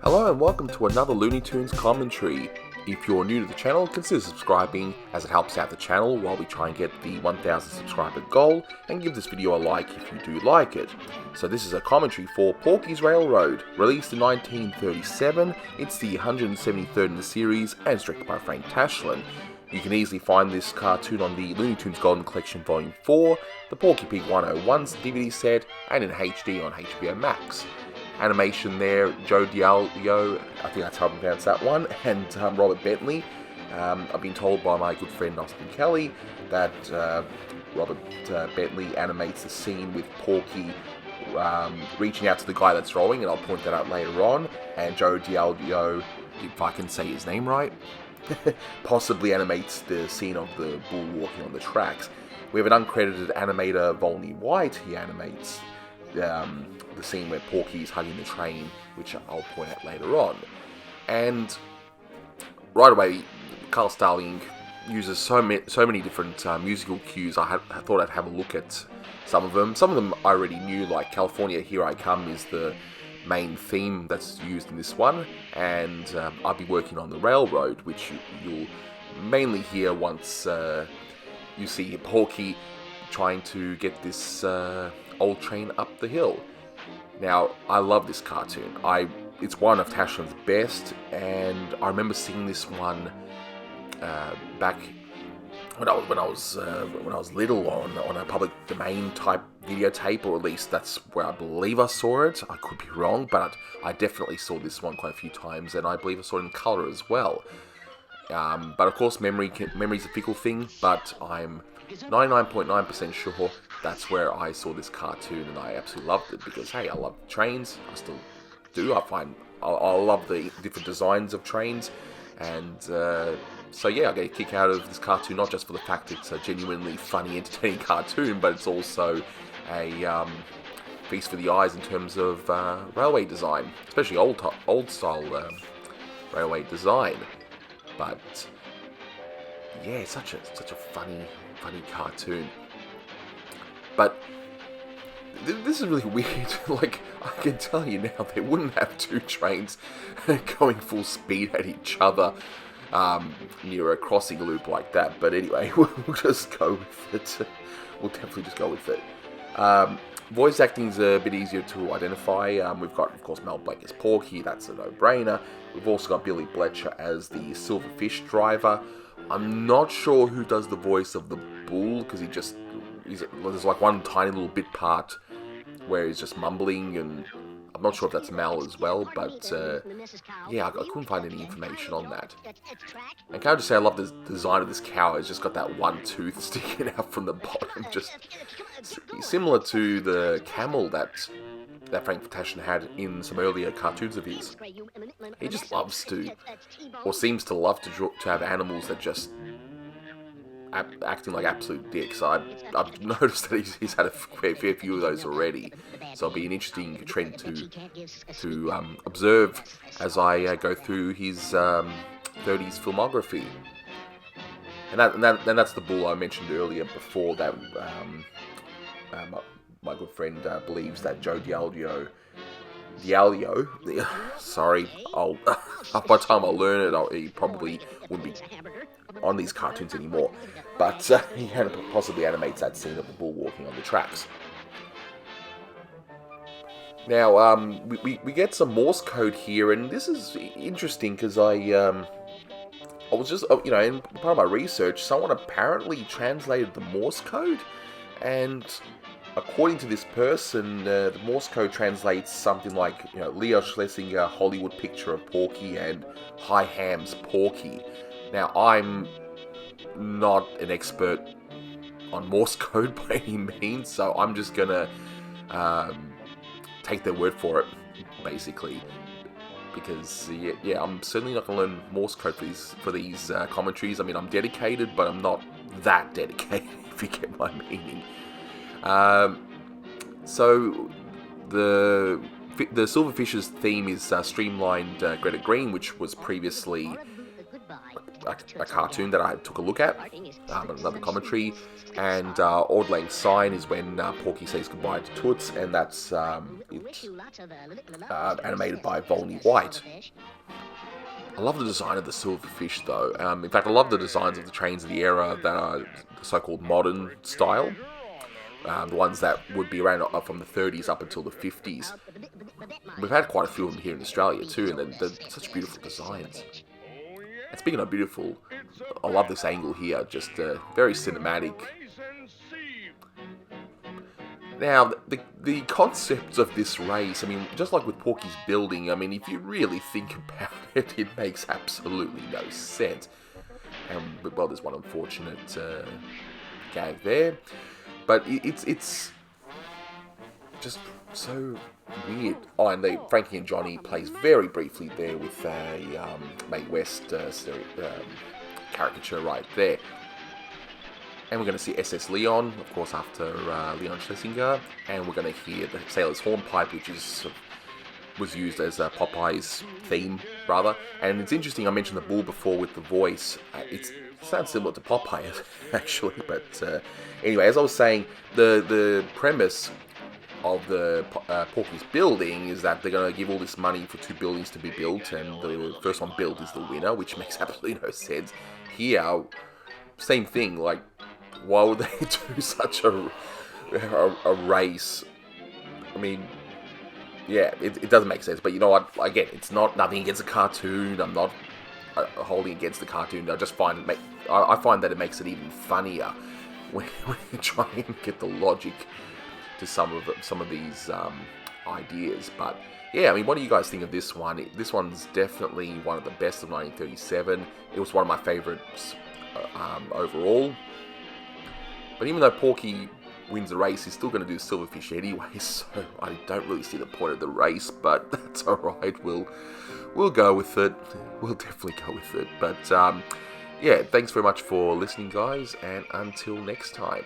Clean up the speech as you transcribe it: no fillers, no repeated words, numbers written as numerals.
Hello and welcome to another Looney Tunes commentary. If you're new to the channel, consider subscribing as it helps out the channel while we try and get the 1000 subscriber goal, and give this video a like if you do like it. So this is a commentary for Porky's Railroad, released in 1937. It's the 173rd in the series and it's directed by Tashlin. You can easily find this cartoon on the Looney Tunes Golden Collection Volume 4, the Porky Pig 101's DVD set, and in HD on HBO Max. Animation there, Joe Diallo, I think that's how I pronounce that one, and Robert Bentley. I've been told by my good friend Austin Kelly that Robert Bentley animates the scene with Porky reaching out to the guy that's rowing, and I'll point that out later on. And Joe Diallo, if I can say his name right, possibly animates the scene of the bull walking on the tracks. We have an uncredited animator, Volney White. He animates the scene where Porky is hugging the train, which I'll point out later on. And right away, Carl Starling uses so many different musical cues. I thought I'd have a look at some of them. Some of them I already knew, like California Here I Come is the main theme that's used in this one, and I'll be working on the railroad, which you'll mainly hear once you see Porky trying to get this old train up the hill. Now, I love this cartoon. It's one of Tashlin's best, and I remember seeing this one back when I was little on a public domain type videotape, or at least that's where I believe I saw it. I could be wrong, but I definitely saw this one quite a few times, and I believe I saw it in colour as well. But of course, memory's a fickle thing, but I'm 99.9% sure that's where I saw this cartoon, and I absolutely loved it because, hey, I love trains. I still do. I love the different designs of trains, and so yeah, I get a kick out of this cartoon, not just for the fact it's a genuinely funny, entertaining cartoon, but it's also a feast for the eyes in terms of railway design, especially old style railway design. But yeah, it's such a funny cartoon. But this is really weird. Like, I can tell you now, they wouldn't have two trains going full speed at each other near a crossing loop like that. But anyway, we'll just go with it. We'll definitely just go with it. Voice acting's a bit easier to identify. We've got, of course, Mel Blanc as Porky. That's a no-brainer. We've also got Billy Bletcher as the Silverfish driver. I'm not sure who does the voice of the bull, because there's like one tiny little bit part where he's just mumbling, and I'm not sure if that's Mel as well, but yeah, I couldn't find any information on that. And can I just say, I love the design of this cow. It's just got that one tooth sticking out from the bottom, just similar to the camel that Frank Tashlin had in some earlier cartoons of his. He just loves to, or seems to love to have animals that just acting like absolute dicks. I've noticed that he's had a fair few of those already, so it'll be an interesting trend to observe as I go through his 30s filmography. And that's the bull I mentioned earlier before that my good friend believes that Joe Diallo, sorry, by the time I learn it, he probably wouldn't be on these cartoons anymore, but he possibly animates that scene of the bull walking on the tracks. Now, we get some Morse code here, and this is interesting because I was just, in part of my research, someone apparently translated the Morse code, and according to this person, the Morse code translates something like, Leo Schlesinger, Hollywood picture of Porky, and Hi Ham's Porky. Now, I'm not an expert on Morse code by any means, so I'm just gonna take their word for it, basically, because yeah, I'm certainly not gonna learn Morse code for these commentaries. I mean, I'm dedicated, but I'm not that dedicated, if you get my meaning. So the Silverfish's theme is streamlined Greta Green, which was previously a cartoon that I took a look at, another commentary, and Auld Lang Syne is when Porky says goodbye to Toots, and that's animated by Volney White. I love the design of the silverfish, though. In fact, I love the designs of the trains of the era that are the so-called modern style. The ones that would be around from the 30s up until the 50s. We've had quite a few of them here in Australia too, and they're such beautiful designs. And speaking of beautiful, I love this angle here, just very cinematic. Now, the concept of this race, I mean, just like with Porky's building, I mean, if you really think about it, it makes absolutely no sense. And, well, there's one unfortunate gag there. But it's just so weird. Oh, and Frankie and Johnny plays very briefly there with a Mae West caricature right there. And we're going to see SS Leon, of course, after Leon Schlesinger. And we're going to hear the Sailor's Hornpipe, which was used as Popeye's theme, rather. And it's interesting, I mentioned the bull before with the voice. It sounds similar to Popeye, actually. But anyway, as I was saying, the premise of the Porky's building is that they're going to give all this money for 2 buildings to be built, and the first one built is the winner, which makes absolutely no sense. Here, same thing, like, why would they do such a race? I mean, yeah, it doesn't make sense, but you know what, again, it's nothing against the cartoon. I'm not holding against the cartoon. I just find I find that it makes it even funnier when you try and get the logic to some of these ideas. But yeah, I mean, what do you guys think of this one? This one's definitely one of the best of 1937. It was one of my favorites overall. But even though Porky wins the race, he's still going to do Silverfish anyway, so I don't really see the point of the race, but that's alright, we'll go with it. We'll definitely go with it. But yeah, thanks very much for listening, guys, and until next time.